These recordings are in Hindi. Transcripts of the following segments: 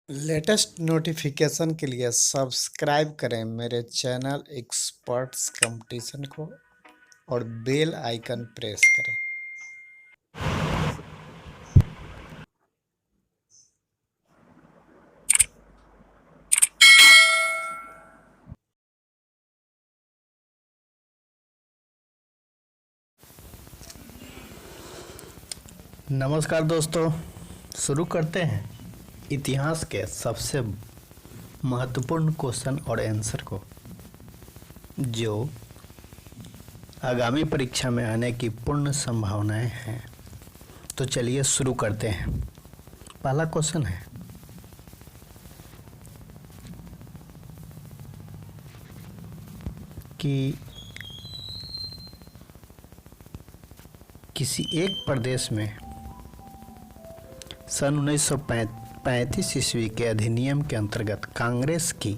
लेटेस्ट नोटिफिकेशन के लिए सब्सक्राइब करें मेरे चैनल एक्सपर्ट्स कंपटीशन को और बेल आइकन प्रेस करें। नमस्कार दोस्तों, शुरू करते हैं इतिहास के सबसे महत्वपूर्ण क्वेश्चन और आंसर को, जो आगामी परीक्षा में आने की पूर्ण संभावनाएं हैं। तो चलिए शुरू करते हैं। पहला क्वेश्चन है कि किसी एक प्रदेश में सन 1935 ईस्वी के अधिनियम के अंतर्गत कांग्रेस की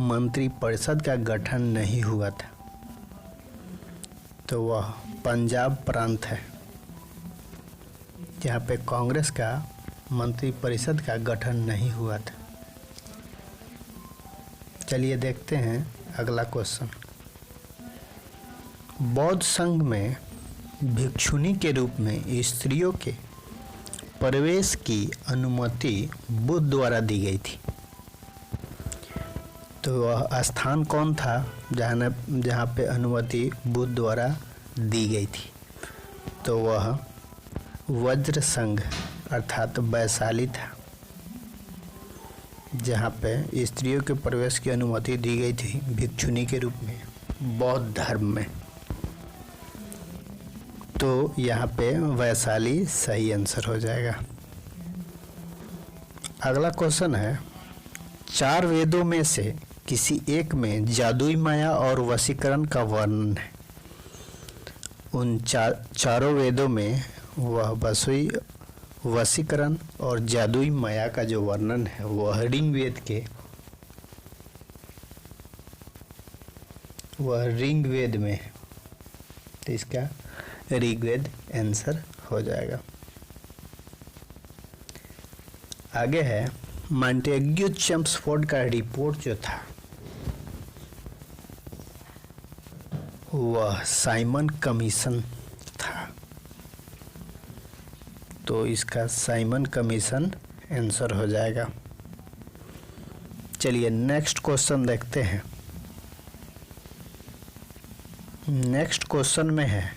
मंत्रिपरिषद का गठन नहीं हुआ था, तो वह पंजाब प्रांत है जहाँ पे कांग्रेस का मंत्रिपरिषद का गठन नहीं हुआ था। चलिए देखते हैं अगला क्वेश्चन। बौद्ध संघ में भिक्षुनी के रूप में स्त्रियों के प्रवेश की अनुमति बुद्ध द्वारा दी गई थी, तो वह स्थान कौन था जहाँ पे अनुमति बुद्ध द्वारा दी गई थी? तो वह वज्र संघ अर्थात वैशाली था, जहाँ पे स्त्रियों के प्रवेश की अनुमति दी गई थी भिक्षुनी के रूप में बौद्ध धर्म में। तो यहाँ पे वैशाली सही आंसर हो जाएगा। अगला क्वेश्चन है, चार वेदों में से किसी एक में जादुई माया और वशीकरण का वर्णन है। उन चारों वेदों में वह वशीकरण और जादुई माया का जो वर्णन है वह ऋग्वेद में है, तो इसका ऋग्वेद आंसर हो जाएगा। आगे है, मॉन्टेग्यू चेम्सफोर्ड का रिपोर्ट जो था वह साइमन कमीशन था, तो इसका साइमन कमीशन आंसर हो जाएगा। चलिए नेक्स्ट क्वेश्चन देखते हैं। नेक्स्ट क्वेश्चन में है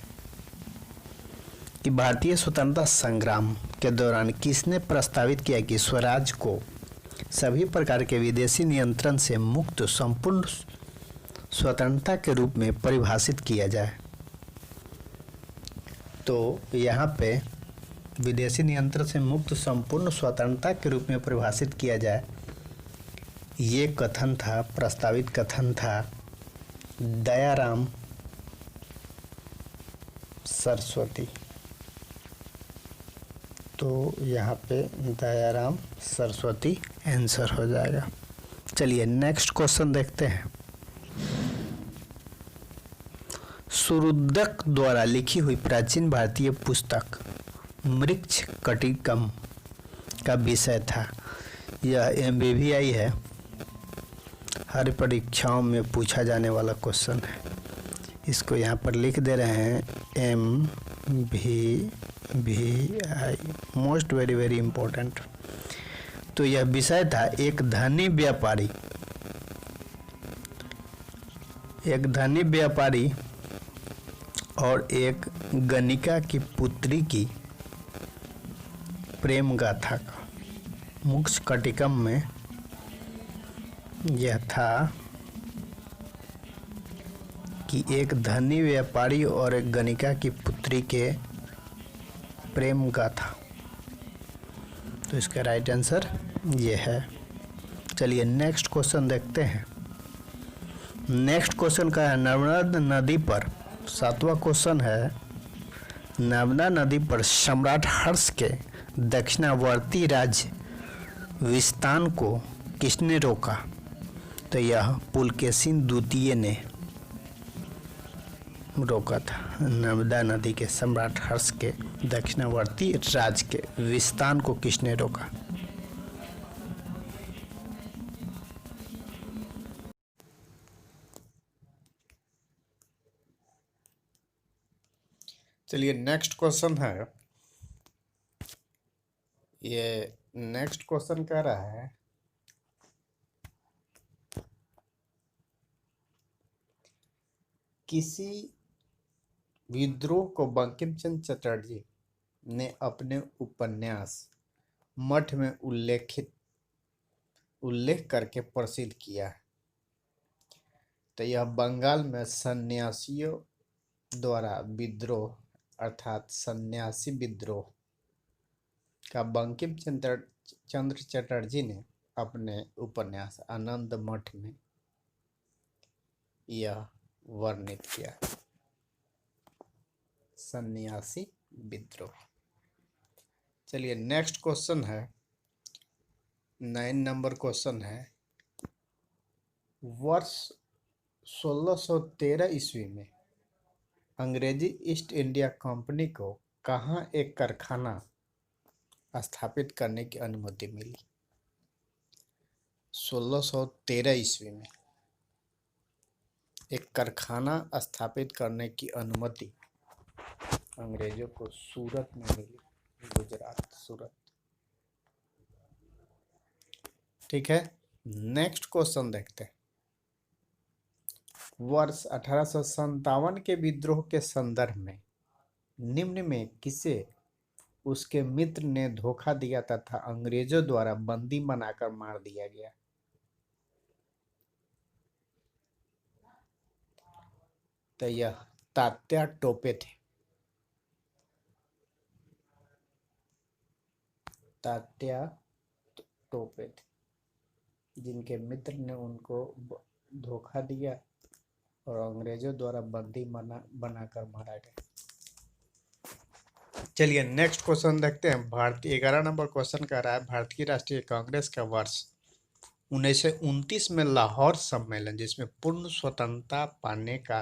कि भारतीय स्वतंत्रता संग्राम के दौरान किसने प्रस्तावित किया कि स्वराज को सभी प्रकार के विदेशी नियंत्रण से मुक्त संपूर्ण स्वतंत्रता के रूप में परिभाषित किया जाए? तो यहाँ पे विदेशी नियंत्रण से मुक्त संपूर्ण स्वतंत्रता के रूप में परिभाषित किया जाए, ये कथन था, प्रस्तावित कथन था दयाराम सरस्वती। तो यहाँ पे दयाराम सरस्वती आंसर हो जाएगा। चलिए नेक्स्ट क्वेश्चन देखते हैं। सुरुद्दक द्वारा लिखी हुई प्राचीन भारतीय पुस्तक मृक्ष कटिकम का विषय था। यह MBBI है, हर परीक्षाओं में पूछा जाने वाला क्वेश्चन है। इसको यहाँ पर लिख दे रहे हैं MBBI, मोस्ट वेरी इम्पोर्टेंट। तो यह विषय था एक धनी व्यापारी और एक गणिका की पुत्री की प्रेम गाथा का। मुक्ष कटिकम में यह था कि एक धनी व्यापारी और एक गणिका की पुत्री के प्रेम गाथा, तो इसका राइट आंसर ये है। चलिए नेक्स्ट क्वेश्चन देखते हैं। नेक्स्ट क्वेश्चन का है, नर्मदा नदी पर, सातवां क्वेश्चन है, नर्मदा नदी पर सम्राट हर्ष के दक्षिणावर्ती राज्य विस्तान को किसने रोका? तो यह पुलकेशिन द्वितीय ने रोका था। नर्मदा नदी के सम्राट हर्ष के दक्षिणावर्ती राज्य के विस्तान को किसने रोका? चलिए नेक्स्ट क्वेश्चन है। ये नेक्स्ट क्वेश्चन कह रहा है किसी विद्रोह को बंकिम चंद्र चटर्जी ने अपने उपन्यास मठ में उल्लेख करके प्रसिद्ध किया है। तो यह बंगाल में सन्यासियों द्वारा विद्रोह अर्थात सन्यासी विद्रोह का बंकिम चंद्र चटर्जी ने अपने उपन्यास आनंद मठ में यह वर्णित किया। सन्यासी विद्रोह। चलिए नेक्स्ट क्वेश्चन है, 9 नंबर क्वेश्चन है। वर्ष 1613 ईस्वी में अंग्रेजी ईस्ट इंडिया कंपनी को कहाँ एक कारखाना स्थापित करने की अनुमति मिली? 1613 ईस्वी में एक कारखाना स्थापित करने की अनुमति अंग्रेजों को सूरत में मिली, गुजरात सूरत। ठीक है, नेक्स्ट क्वेश्चन देखते हैं। वर्ष 1857 के विद्रोह के संदर्भ में निम्न में किसे उसके मित्र ने धोखा दिया तथा अंग्रेजों द्वारा बंदी बनाकर मार दिया गया? तो यह तात्या टोपे थे। तात्या टोपे थे, जिनके मित्र ने उनको धोखा दिया और अंग्रेजों द्वारा बंदी बनाकर मारा गया। चलिए नेक्स्ट क्वेश्चन देखते हैं। भारतीय 11 नंबर क्वेश्चन कह रहा है भारतीय राष्ट्रीय कांग्रेस का वर्ष 1929 में लाहौर सम्मेलन, जिसमें पूर्ण स्वतंत्रता पाने का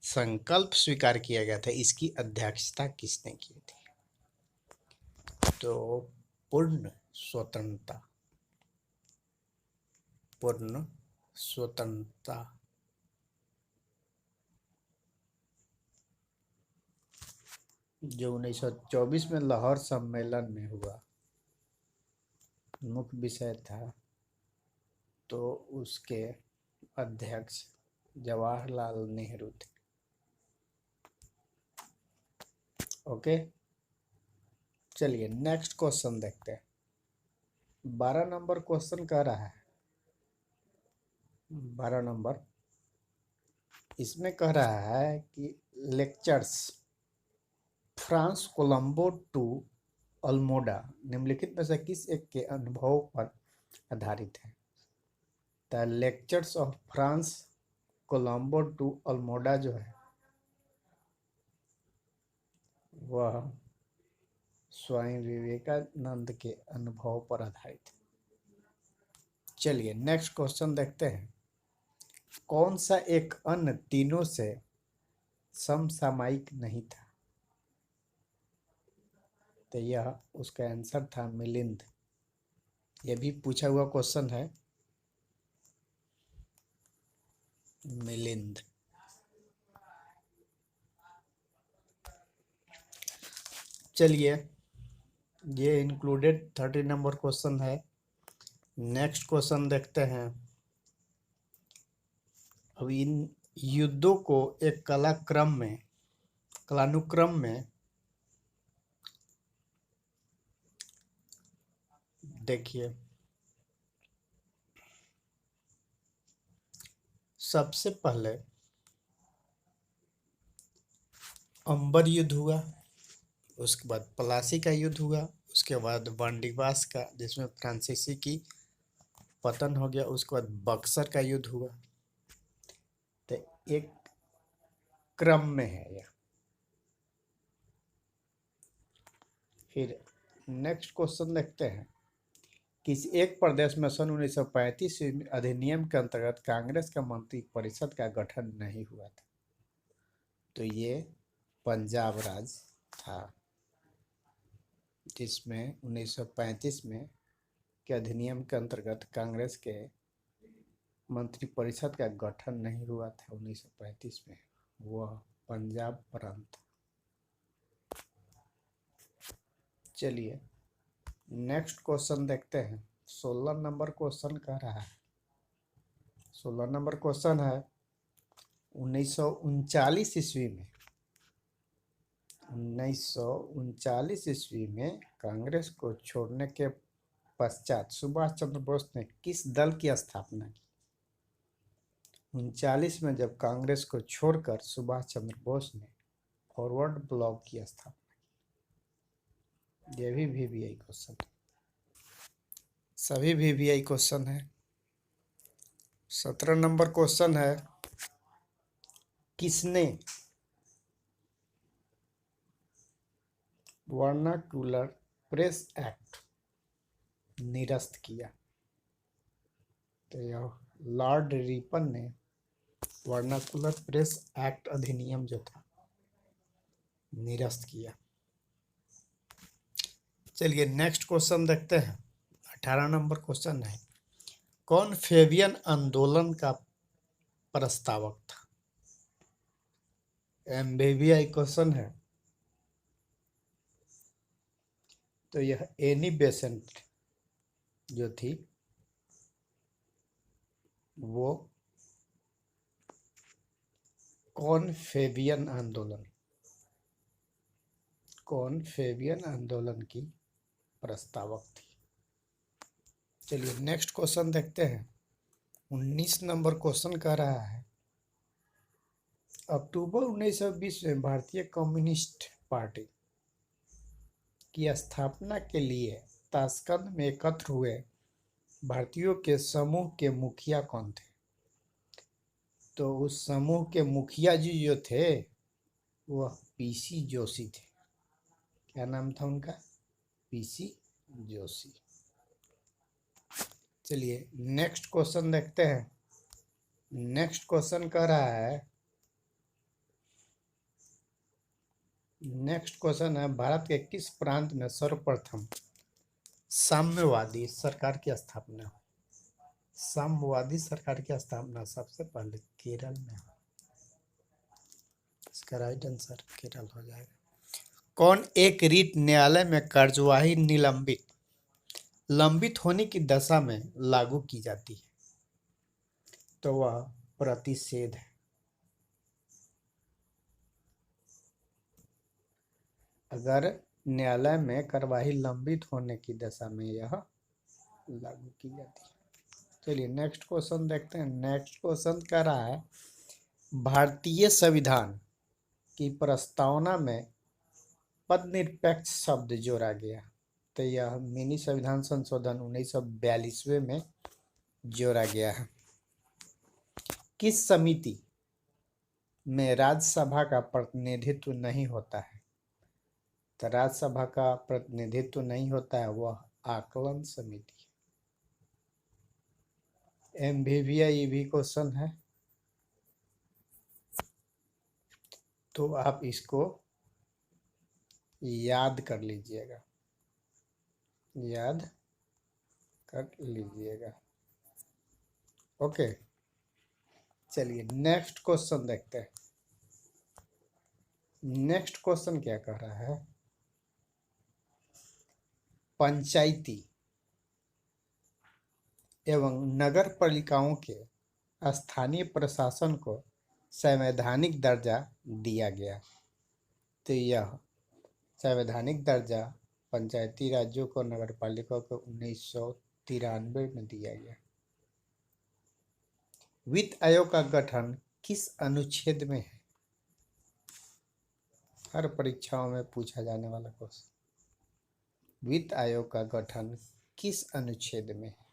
संकल्प स्वीकार किया गया था, इसकी अध्यक्षता किसने की थी? तो पूर्ण स्वतंत्रता जो 1924 में लाहौर सम्मेलन में हुआ, मुख्य विषय था, तो उसके अध्यक्ष जवाहरलाल नेहरू थे। ओके, चलिए नेक्स्ट क्वेश्चन देखते हैं। 12 नंबर क्वेश्चन कह रहा है, 12 नंबर इसमें कह रहा है कि lectures from Colombo to Almora निम्नलिखित में से किस एक के अनुभव पर आधारित है? The lectures of from Colombo to Almora जो है वह स्वामी विवेकानंद के अनुभव पर आधारित है। चलिए नेक्स्ट क्वेश्चन देखते हैं। कौन सा एक अन्य तीनों से समसामयिक नहीं था? तो यह उसका आंसर था मिलिंद। यह भी पूछा हुआ क्वेश्चन है, मिलिंद। चलिए ये इंक्लूडेड 30 नंबर क्वेश्चन है। नेक्स्ट क्वेश्चन देखते हैं। अब इन युद्धों को एक कालानुक्रम में देखिए। सबसे पहले अंबर युद्ध हुआ, उसके बाद प्लासी का युद्ध हुआ, उसके बाद वांडीवास का जिसमें फ्रांसीसी की पतन हो गया, उसके बाद बक्सर का युद्ध हुआ। तो एक क्रम में है यह। फिर नेक्स्ट क्वेश्चन देखते हैं। किसी एक प्रदेश में सन 1935 में अधिनियम के अंतर्गत कांग्रेस का मंत्री परिषद का गठन नहीं हुआ था? तो ये पंजाब राज था, जिसमें 1935 में के अधिनियम के अंतर्गत कांग्रेस के मंत्री परिषद का गठन नहीं हुआ था 1935 में, वह पंजाब प्रांत था। चलिए नेक्स्ट क्वेश्चन देखते हैं। 16 नंबर क्वेश्चन कह रहा है, 16 नंबर क्वेश्चन है 1939 ईस्वी में, 1939 ईस्वी में कांग्रेस को छोड़ने के पश्चात सुभाष चंद्र बोस ने किस दल की स्थापना की? 39 में जब कांग्रेस को छोड़कर सुभाष चंद्र बोस ने फॉरवर्ड ब्लॉक की स्थापना की। ये भी वीवीआई क्वेश्चन है, सभी वीवीआई क्वेश्चन है। 17 नंबर क्वेश्चन है, किसने वर्नाक्युलर प्रेस एक्ट निरस्त किया? तो यह लॉर्ड रिपन ने वर्नाकुलर प्रेस एक्ट अधिनियम जो था निरस्त किया। चलिए नेक्स्ट क्वेश्चन देखते हैं। 18 नंबर क्वेश्चन है, कौन फेबियन आंदोलन का प्रस्तावक था? एमबीबीआई क्वेश्चन है। तो यह एनी बेसेंट जो थी वो कौन फेबियन आंदोलन की प्रस्तावक थी। चलिए नेक्स्ट क्वेश्चन देखते हैं। 19 नंबर क्वेश्चन कह रहा है, अक्टूबर 1920 में भारतीय कम्युनिस्ट पार्टी की स्थापना के लिए ताशकंद में एकत्र हुए भारतीयों के समूह के मुखिया कौन थे? तो उस समूह के मुखिया जी जो थे वह पीसी जोशी थे। क्या नाम था उनका? पीसी जोशी। चलिए नेक्स्ट क्वेश्चन देखते हैं। नेक्स्ट क्वेश्चन कह रहा है, नेक्स्ट क्वेश्चन है, भारत के किस प्रांत में सर्वप्रथम साम्यवादी सरकार की स्थापना हुई? साम्यवादी सरकार की स्थापना सबसे पहले केरल में हुई। इसका राइट आंसर केरल हो जाएगा। कौन एक रीट न्यायालय में कार्यवाही लंबित होने की दशा में लागू की जाती है? तो वह प्रतिषेध है। अगर न्यायालय में कार्यवाही लंबित होने की दशा में यह लागू की जाती है। चलिए नेक्स्ट क्वेश्चन देखते हैं। नेक्स्ट क्वेश्चन कह रहा है, भारतीय संविधान की प्रस्तावना में पदनिरपेक्ष शब्द जोड़ा गया। तो यह मिनी संविधान संशोधन 1942 में जोड़ा गया है। किस समिति में राज्यसभा का प्रतिनिधित्व नहीं होता है? तो राज्यसभा का प्रतिनिधित्व नहीं होता है वह आकलन समिति। एमवीवीआई भी क्वेश्चन है, तो आप इसको याद कर लीजिएगा, ओके। चलिए नेक्स्ट क्वेश्चन देखते हैं। नेक्स्ट क्वेश्चन क्या कह रहा है, पंचायती एवं नगर पालिकाओं के स्थानीय प्रशासन को संवैधानिक दर्जा दिया गया। तो यह संवैधानिक दर्जा पंचायती राज्यों को नगर पालिकाओं को 1993 में दिया गया। वित्त आयोग का गठन किस अनुच्छेद में है? हर परीक्षाओं में पूछा जाने वाला क्वेश्चन। वित्त आयोग का गठन किस अनुच्छेद में है?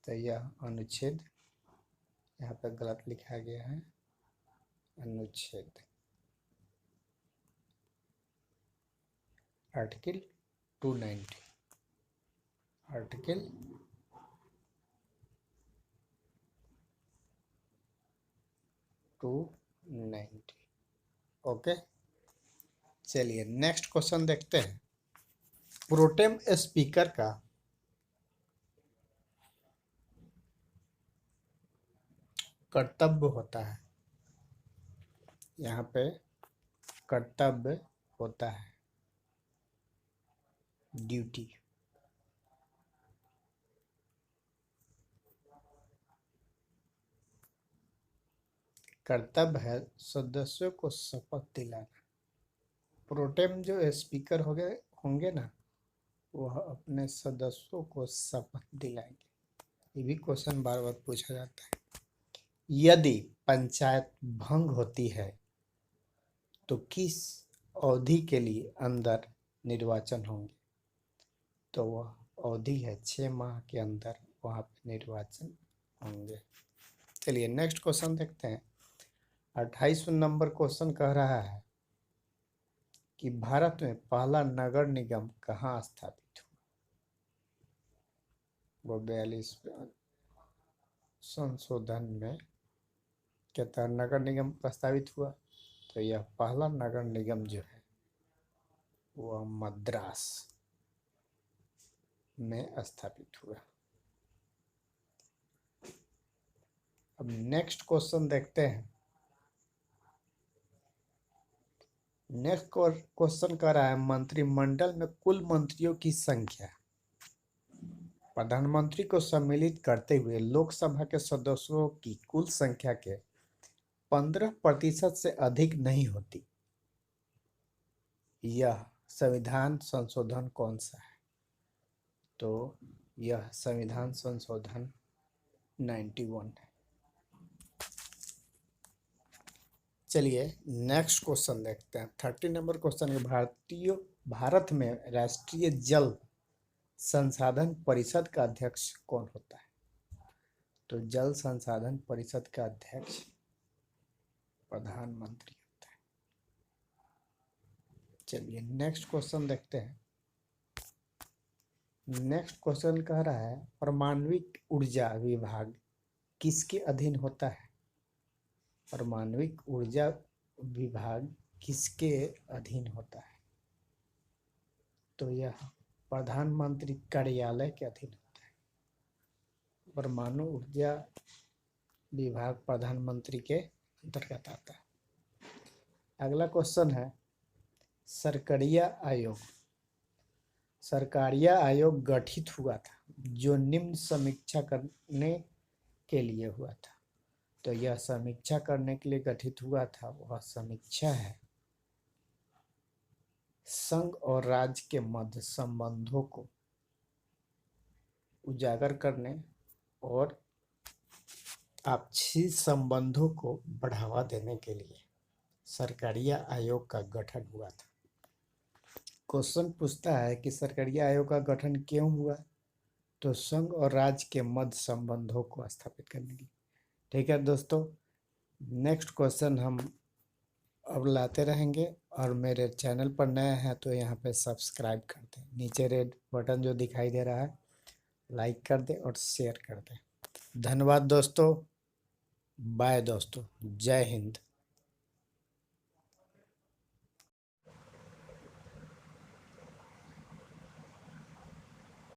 तो यह अनुच्छेद यहाँ पर गलत लिखा गया है, अनुच्छेद आर्टिकल 290, आर्टिकल 290। ओके। चलिए नेक्स्ट क्वेश्चन देखते हैं। प्रोटेम स्पीकर का कर्तव्य होता है, यहाँ पे कर्तव्य होता है ड्यूटी। कर्तव्य है सदस्यों को शपथ दिलाना। प्रोटेम जो स्पीकर होंगे ना, वह अपने सदस्यों को शपथ दिलाएंगे। ये भी क्वेश्चन बार बार पूछा जाता है। यदि पंचायत भंग होती है तो किस अवधि के लिए अंदर निर्वाचन होंगे? तो वह अवधि है 6 माह के अंदर वहाँ पे निर्वाचन होंगे। चलिए नेक्स्ट क्वेश्चन देखते हैं। 28वां नंबर क्वेश्चन कह रहा है कि भारत में पहला नगर निगम कहाँ स्थापित हुआ? वो 42वें संशोधन में के तहत नगर निगम प्रस्तावित हुआ। तो यह पहला नगर निगम जो है वह मद्रास में स्थापित हुआ। अब नेक्स्ट क्वेश्चन देखते हैं। नेक्स्ट क्वेश्चन कह रहा है मंत्रिमंडल में कुल मंत्रियों की संख्या प्रधानमंत्री को सम्मिलित करते हुए लोकसभा के सदस्यों की कुल संख्या के 15% से अधिक नहीं होती। यह संविधान संशोधन कौन सा है? तो यह संविधान संशोधन 91 है। चलिए नेक्स्ट क्वेश्चन देखते हैं। 30 नंबर क्वेश्चन है भारत में राष्ट्रीय जल संसाधन परिषद का अध्यक्ष कौन होता है? तो जल संसाधन परिषद का अध्यक्ष प्रधानमंत्री होता है। चलिए नेक्स्ट क्वेश्चन देखते हैं। नेक्स्ट क्वेश्चन कह रहा है परमाणविक ऊर्जा विभाग किसके अधीन होता है? परमाणविक ऊर्जा विभाग किसके अधीन होता है? तो यह प्रधानमंत्री कार्यालय के अधीन होता है। परमाणु ऊर्जा विभाग प्रधानमंत्री के अंतर्गत आता है। अगला क्वेश्चन है सरकारिया आयोग गठित हुआ था जो निम्न समीक्षा करने के लिए हुआ था। तो यह समीक्षा करने के लिए गठित हुआ था, वह समीक्षा है संघ और राज्य के मध्य संबंधों को उजागर करने और आपसी संबंधों को बढ़ावा देने के लिए सरकारिया आयोग का गठन हुआ था। क्वेश्चन पूछता है कि सरकारिया आयोग का गठन क्यों हुआ? तो संघ और राज्य के मध्य संबंधों को स्थापित करने के लिए। ठीक है दोस्तों, नेक्स्ट क्वेश्चन हम अब लाते रहेंगे। और मेरे चैनल पर नए हैं तो यहाँ पे सब्सक्राइब कर दें। नीचे रेड बटन जो दिखाई दे रहा है लाइक कर दें और शेयर कर दें। धन्यवाद दोस्तों। बाय दोस्तों। जय हिंद।